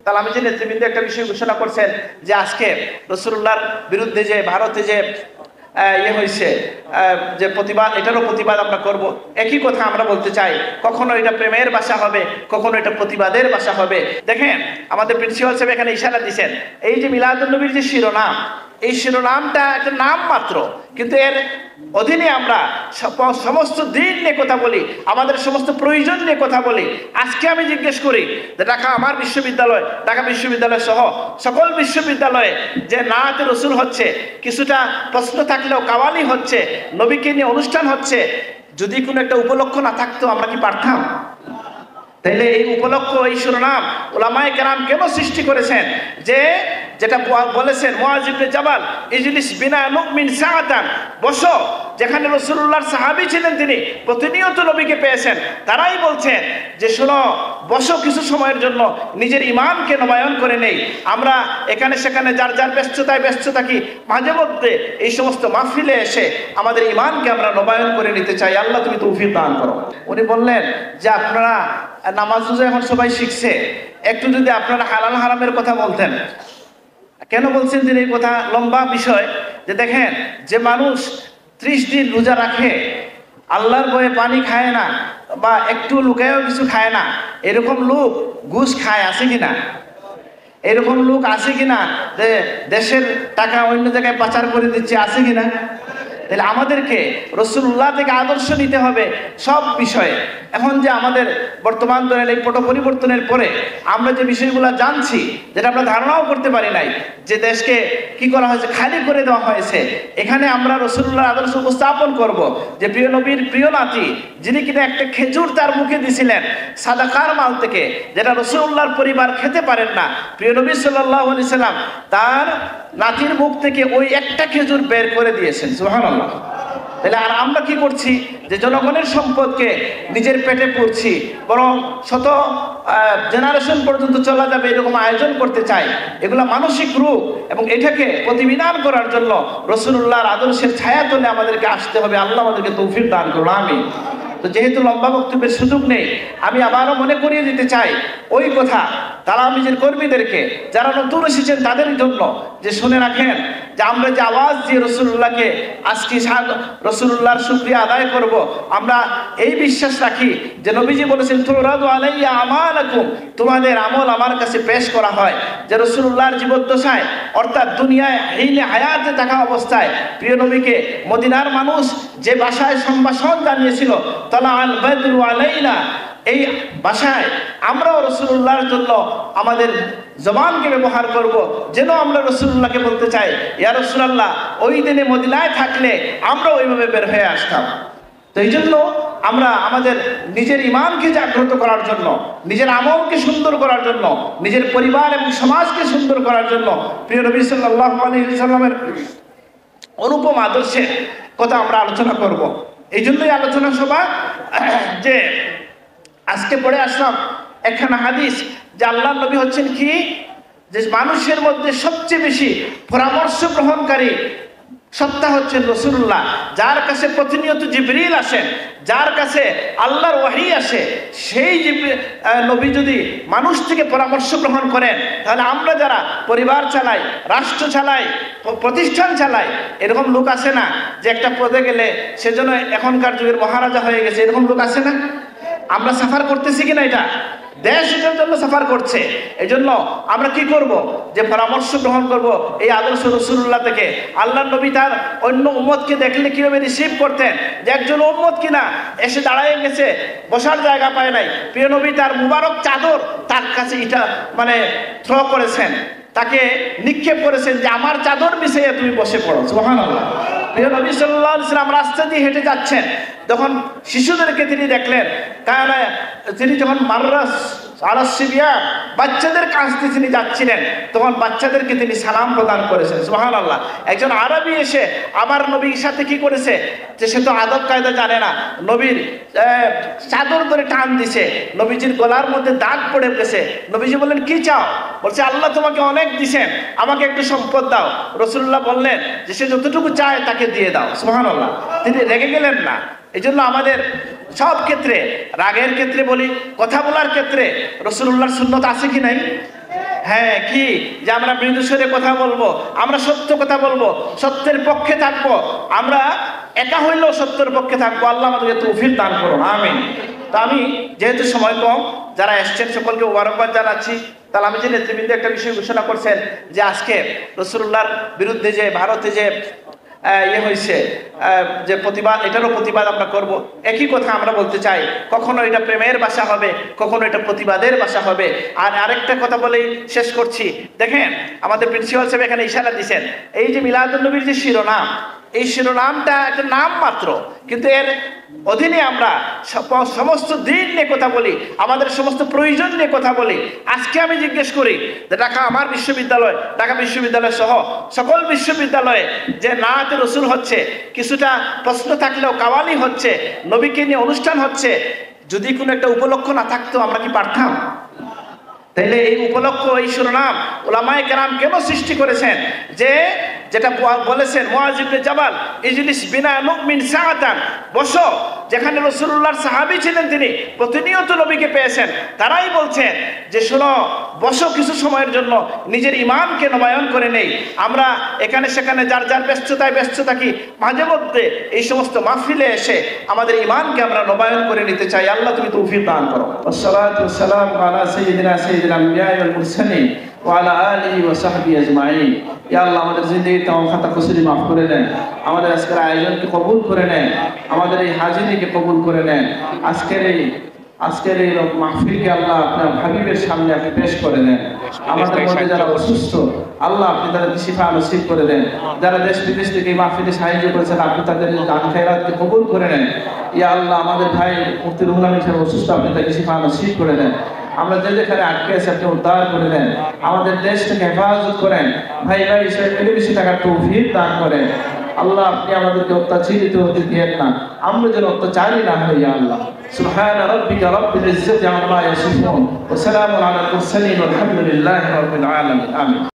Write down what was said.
তাহলে আমি যে নেতৃবৃন্দ একটা বিষয় ঘোষণা করছেন যে আজকে রাসূলুল্লাহর বিরুদ্ধে যে ভারতে যে হয়েছে, যে প্রতিবাদ, এটারও প্রতিবাদ আমরা করব। একই কথা আমরা বলতে চাই, কখনো এটা প্রেমের ভাষা হবে, কখনো এটা প্রতিবাদের ভাষা হবে। দেখেন আমাদের প্রিন্সিপাল সাহেব এখানে ইশারা দিয়েছেন, এই যে মিলাদুন নবীর যে শিরোনাম, এই শিরোনামটা একটা নাম মাত্র, কিন্তু এর অধীনে আমরা সমস্ত দিন নিয়ে কথা বলি, আমাদের সমস্ত প্রয়োজন নিয়ে কথা বলি। আজকে আমি জিজ্ঞেস করি যে ঢাকা আমার বিশ্ববিদ্যালয়, ঢাকা বিশ্ববিদ্যালয় সহ সকল বিশ্ববিদ্যালয়ে যে নাতে রসুল হচ্ছে, কিছুটা প্রশ্ন থাকলেও কাওয়ালি হচ্ছে, নবীকে নিয়ে অনুষ্ঠান হচ্ছে, যদি কোনো একটা উপলক্ষ না থাকতো আমরা কি পারতাম? তাইলে এই উপলক্ষ, এই শিরোনাম উলামায়ে কেরাম কেন সৃষ্টি করেছেন? যে যেটা বলেছেন মুআয ইবনে জাবাল, ইজলিস বিনা নুমিন সাআতান, বসো, যেখানে রাসূলুল্লাহর সাহাবী ছিলেন, তিনি প্রতিনিয়ত নবীকে পেয়েছেন, তারাই বলছেন যে শোনো, বসো কিছু সময়ের জন্য, নিজের ঈমানকে নবায়ন করে নেই। আমরা এখানে সেখানে যার যার ব্যস্ততায় ব্যস্ত থাকি, মাঝে মধ্যে এই সমস্ত মাহফিলে এসে আমাদের ঈমানকে আমরা নবায়ন করে নিতে চাই। আল্লাহ তুমি তৌফিক দান করো। উনি বললেন যে আপনারা নামাজ রোজা এখন সবাই শিখছে, একটু যদি আপনারা হালাল হারামের কথা বলতেন। কেন বলছেন তিনি এই কথা? লম্বা বিষয়। যে দেখেন, যে মানুষ 30 দিন রোজা রাখে, আল্লাহর ভয়ে পানি খায় না, বা একটু লুকায়ও কিছু খায় না, এরকম লোক ঘুষ খায় আছে কিনা? এরকম লোক আছে কিনা যে দেশের টাকা অন্য জায়গায় পাচার করে দিচ্ছে, আছে কিনা? তাহলে আমাদেরকে রাসূলুল্লাহ থেকে আদর্শ নিতে হবে সব বিষয়ে। এখন যে আমাদের বর্তমান ধরেন এই পট পরিবর্তনের পরে আমরা যে বিষয়গুলো জানছি, যেটা আমরা ধারণাও করতে পারি নাই, যে দেশকে কি করা হয়েছে, খালি করে দেওয়া হয়েছে, এখানে আমরা রাসূলুল্লাহর আদর্শ উপস্থাপন করব। যে প্রিয় নবীর প্রিয় নাতি, যিনি কিনা একটা খেজুর তার মুখে দিছিলেন সাদাকার মাল থেকে, যেটা রাসূলুল্লাহর পরিবার খেতে পারেন না, প্রিয় নবী সাল্লাল্লাহু আলাইহি সাল্লাম তার নাতির মুখ থেকে ওই একটা খেজুর বের করে দিয়েছেন। সুবহানাল্লাহ। তাহলে আর আমরা কি করছি? যে জনগণের সম্পদকে নিজের পেটে পড়ছি, বরং শত জেনারেশন পর্যন্ত চলা যাবে এরকম আয়োজন করতে চাই। এগুলো মানসিক রূপ, এবং এটাকে প্রতিবিধান করার জন্য রাসূলুল্লাহর আদর্শের ছায়া তলে আমাদেরকে আসতে হবে। আল্লাহ আমাদেরকে তৌফিক দান করুন, আমিন। তো যেহেতু লম্বা বক্তব্যের সুযোগ নেই, আমি আবারও মনে করিয়ে দিতে চাই ওই কথা তালামিজের কর্মীদেরকে, যারা নতুন এসেছেন তাদের জন্য, যে শুনে রাখেন যে আমরা যে আওয়াজ দিয়ে রাসূলুল্লাহকে আজকে রাসূলুল্লাহর শুকরিয়া আদায় করব, আমরা এই বিশ্বাস রাখি যে নবীজি বলেছেন তুরাদু আলাইয়া আমালাকুম, তোমাদের আমল আমার কাছে পেশ করা হয়। যে রাসূলুল্লাহর জীবদ্দশায়, অর্থাৎ দুনিয়ায় এইনে হায়াতে থাকা অবস্থায় প্রিয় নবীকে মদিনার মানুষ যে ভাষায় সম্ভাষণ জানিয়েছিল, তালা আল বদরু আলাইনা, এই ভাষায় আমরাও রাসূলুল্লাহর জন্য আমাদের জবানকে ব্যবহার করব, যেন আমরা রাসূলুল্লাহকে বলতে চাই, ইয়া রাসূলুল্লাহ, ওই দিনে মদিনায় থাকলে আমরা ওইভাবে বের হয়ে আসতাম। তো এই জন্য আমরা আমাদের নিজের ঈমানকে জাগ্রত করার জন্য, নিজের আমলকে সুন্দর করার জন্য, নিজের পরিবার এবং সমাজকে সুন্দর করার জন্য প্রিয় নবী সাল্লাল্লাহু আলাইহি সাল্লামের অনুপম আদর্শের কথা আমরা আলোচনা করব। এই জন্যই আলোচনা সভা, যে আজকে পড়ে আসলাম একখানা হাদিস, যে আল্লাহর নবী হচ্ছেন কি, যে মানুষের মধ্যে সবচেয়ে বেশি পরামর্শ গ্রহণকারী সত্তা হচ্ছেন রাসূলুল্লাহ, যার কাছে প্রতিনিয়ত জিবরিল আসেন, যার কাছে আল্লাহর ওহী আসে। সেই নবী যদি মানুষ থেকে পরামর্শ গ্রহণ করেন, তাহলে আমরা যারা পরিবার চালাই, রাষ্ট্র চালাই, প্রতিষ্ঠান চালাই, এরকম লোক আছে না যে একটা পদে গেলে সেজন্য এখনকার যুগের মহারাজা হয়ে গেছে, এরকম লোক আছে না? আমরা সাফার করতেছি কিনা? এটা দেশ এটার জন্য সাফার করছে। এই জন্য আমরা কি করব? যে পরামর্শ গ্রহণ করব এই আদর্শ রাসূলুল্লাহ থেকে। আল্লাহর নবী তার অন্য উম্মতকে দেখলে কিভাবে রিসিভ করতেন, যে একজন উম্মত কিনা এসে দাঁড়ায় গেছে, বসার জায়গা পায় নাই, প্রিয় নবী তার মুবারক চাদর তার কাছে এটা থ্রো করেছেন, তাকে নিক্ষেপ করেছেন যে আমার চাদর বিছিয়ে তুমি বসে পড়ো। সুবহানাল্লাহ। প্রিয় নবী সাল্লাল্লাহু আলাইহি ওয়াসাল্লাম রাস্তা দিয়ে হেঁটে যাচ্ছেন, তখন শিশুদেরকে তিনি দেখলেন, তিনি যখন মাররাস আলাসিবিয়া, বাচ্চাদের কাছ দিয়ে তিনি যাচ্ছিলেন, তখন বাচ্চাদেরকে তিনি সালাম প্রদান করেছেন। সুবহানাল্লাহ। একজন আরবি এসে আমার নবীর সাথে কি করেছে, যে সে তো আদব কায়দা জানে না, নবীর চাদর ধরে টান দিছে, নবীজির গলার মধ্যে দাগ পড়ে গেছে। নবীজি বললেন কি চাও? বলছে আল্লাহ তোমাকে অনেক দিছেন, আমাকে একটু সম্পদ দাও। রাসূলুল্লাহ বললেন যে সে যতটুকু চায় তাকে দিয়ে দাও। সুবহানাল্লাহ। তিনি রেগে গেলেন না। এই জন্য আমাদের সব ক্ষেত্রে, রাগের ক্ষেত্রে বলি, কথা বলার ক্ষেত্রে রাসূলুল্লাহর সুন্নত আছে কি নাই? হ্যাঁ কি যে আমরা মৃদু স্বরে কথা বলবো, আমরা সত্য কথা বলবো, সত্যের পক্ষে থাকবো, আমরা একা হইলেও সত্যের পক্ষে থাকবো। আল্লাহ আমাদেরকে তৌফিক দান করুন, আমিন। তো আমি যেহেতু সময় কম, যারা এসছেন সকলকে মোবারকবাদ জানাচ্ছি। তাহলে আমি যে নেতৃবৃন্দ একটা বিষয় ঘোষণা করছেন যে আজকে রাসূলুল্লাহর বিরুদ্ধে যে ভারতে যে হয়েছে, যে প্রতিবাদ, এটারও প্রতিবাদ আমরা করব। একই কথা আমরা বলতে চাই, কখনো এটা প্রেমের ভাষা হবে, কখনো এটা প্রতিবাদের ভাষা হবে। আর আরেকটা কথা বলেই শেষ করছি, দেখেন আমাদের প্রিন্সিপাল সাহেব এখানে ইশারা দিয়েছেন, এই যে মিলাদুন নবীর যে শিরোনাম, এই শিরোনামটা একটা নাম মাত্র, কিন্তু এর অধীনে আমরা সমস্ত দিন নিয়ে কথা বলি, আমাদের সমস্ত প্রয়োজন নিয়ে কথা বলি। আজকে আমি জিজ্ঞেস করি যে ঢাকা আমার বিশ্ববিদ্যালয়, ঢাকা বিশ্ববিদ্যালয় সহ সকল বিশ্ববিদ্যালয়ে যে নাতে রসুল হচ্ছে, কিছুটা প্রশ্ন থাকলেও কাওয়ালি হচ্ছে, নবীকে নিয়ে অনুষ্ঠান হচ্ছে, যদি কোনো একটা উপলক্ষ না থাকতো আমরা কি পারতাম? তাইলে এই উপলক্ষ, এই শিরোনাম উলামায়ে কেরাম কেন সৃষ্টি করেছেন? যে যেটা বলেছেন মুআয ইবনে জাবাল, ইজলিস বিনা নুমিন সাআতান, বসো, যেখানে রাসূলুল্লাহর সাহাবী ছিলেন, তিনি প্রতিনিয়ত নবীকে পেয়েছেন, তারাই বলছেন যে শোনো, বসো কিছু সময়ের জন্য, নিজের ঈমানকে নবায়ন করে নেই। আমরা এখানে সেখানে যার যার ব্যস্ততায় ব্যস্ত থাকি, মাঝে মধ্যে এই সমস্ত মাহফিলে এসে আমাদের ঈমানকে আমরা নবায়ন করে নিতে চাই। আল্লাহ তুমি তৌফিক দান করো। আসসালাতু ওয়াসসালামু আলা সাইয়্যিদিল আমবিয়া ওয়াল মুরসালিন ওয়া আলা আলিহি ওয়া সাহবিহি আজমাইন। ইয়া আল্লাহ, আমাদের জিন্দেগির তামাম খাতা কুসুরি মাফ করে দেন, আমাদের আজকের আয়োজনকে কবুল করে নেন, আমাদের এই হাজিরিকে কবুল করে নেন। আজকের এই মাহফিলকে আল্লাহ আপনার হাবিবের সামনে আপনি পেশ করে দেন। আমাদের মধ্যে যারা অসুস্থ, আল্লাহ আপনি তাদেরকে শিফা নসিব করে দেন। যারা দেশ বিদেশ থেকে এই মাহফিলে সাহায্য করেছেন, আপনি তাদের দান খেরাতকে কবুল করে নেন। ইয়া আল্লাহ, আমাদের ভাই মুফতি রুহুল আমিন সাহেব অসুস্থ, আপনি তাকে শিফা নসিব করে দেন। আমরা যেখানে আটকে আছি আপনি উদ্ধার করে দেন, আমাদের দেশ থেকে হেফাজত করেন। ভাই হিসেবে মিলেমিশে থাকার তৌফিক দান করেন। আল্লাহ আপনি আমাদেরকে অত্যাচারিত হতে দিয়েন না, আমরা যেন অত্যাচারী না হই। আল্লাহ সুবহানা রাব্বিকা রাব্বিল ইজ্জাতি আম্মা ইয়াসিফুন ওয়া সালামুন আলাল মুরসালিন ওয়ালহামদুলিল্লাহি রাব্বিল আলামিন। আমিন।